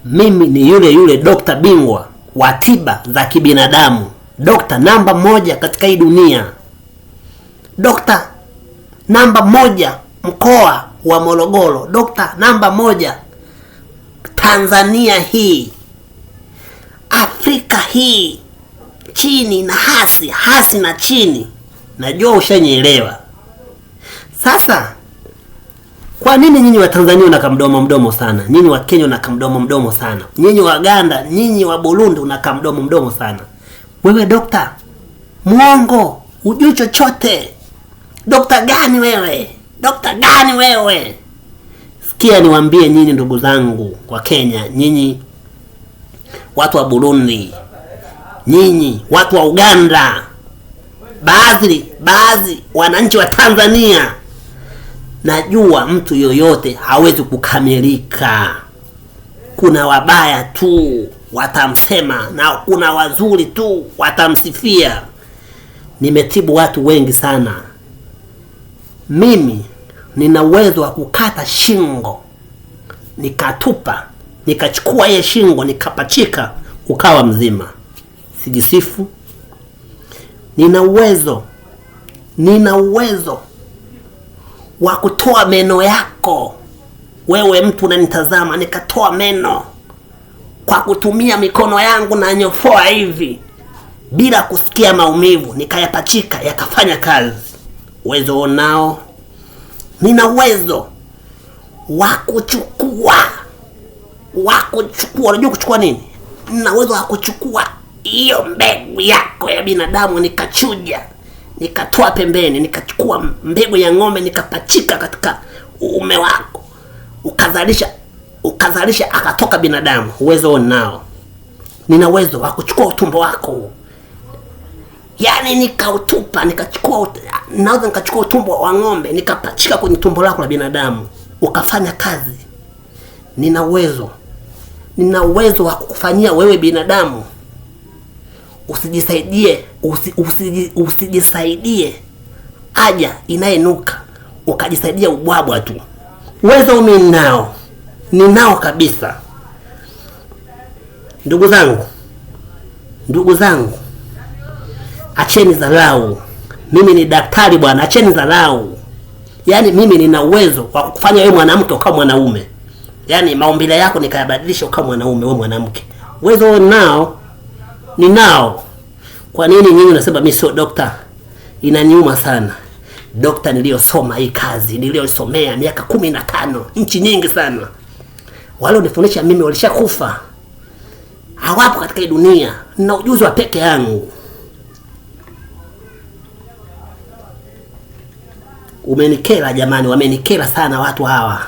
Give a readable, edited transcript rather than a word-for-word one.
Mimi ni yule dokta bingwa wa tiba za kibinadamu, dokta namba 1 katika hii dunia, dokta namba 1 mkoa wa Morogoro, dokta namba 1 Tanzania hii, Afrika hii, chini na hasi na chini. Najua ushanielewa. Sasa kwa nini nyinyi wa Tanzania una kamdomo sana? Nyinyi wa Kenya una kamdomo sana. Nyinyi wa Uganda, nyinyi wa Burundi una kamdomo sana. Wewe dokta muongo, hujui chochote. Dokta gani wewe? Dokta gani wewe? Sikia niwaambie nyinyi ndugu zangu wa Kenya, nyinyi watu wa Burundi, nyinyi watu wa Uganda, baadhi wananchi wa Tanzania, najua mtu yoyote hawezi kukamilika. Kuna wabaya tu watamsema na kuna wazuri tu watamsifia. Nimetibu watu wengi sana. Mimi nina uwezo wa kukata shingo nikatupa, nikachukua ile shingo nikapachika ukawa mzima. Sijisifu. Nina uwezo wa kutoa meno yako. Wewe mtu unanitazama, nikatoa meno kwa kutumia mikono yangu na nyofoa hivi bila kusikia maumivu, nikayapachika yakafanya kazi. Uwezo unao. Nina uwezo wa kuchukua. Unajua kuchukua nini? Nina uwezo wa kuchukua hiyo mbegu yako ya binadamu nikachuja, nikatoa pembeni, nikachukua mbegu ya ng'ombe nikapachika katika uume wako, ukazalisha akatoka binadamu. Uwezo nao. Nina uwezo wa kuchukua utumbo wako, yani nikautupa, naweza nikachukua utumbo wa ng'ombe nikapachika kwenye tumbo lako la binadamu ukafanya kazi. Nina uwezo wa kukufanyia wewe binadamu usijisaidie haja inayenuka, ukajisaidia ubwabwa tu. Uwezo mimi ninao kabisa. Ndugu zangu, acheni dharau. Mimi ni daktari bwana, acheni dharau. Yaani mimi nina uwezo wa kufanya wewe mwanamke ukawa mwanaume. Yaani maumbile yako nikayabadilisha ukawa mwanaume wewe mwanamke. Uwezo ninao. Kwa nini nyinyi unasema mimi sio dokta? Inaniuma sana. Dokta niliyosoma hii kazi, niliyosomea miaka 15, nchi nyingi sana. Wale unifundisha mimi walishakufa. Hawapo katika hii dunia. Nina ujuzi wa peke yangu. Umenikera jamani, wamenikera sana watu hawa.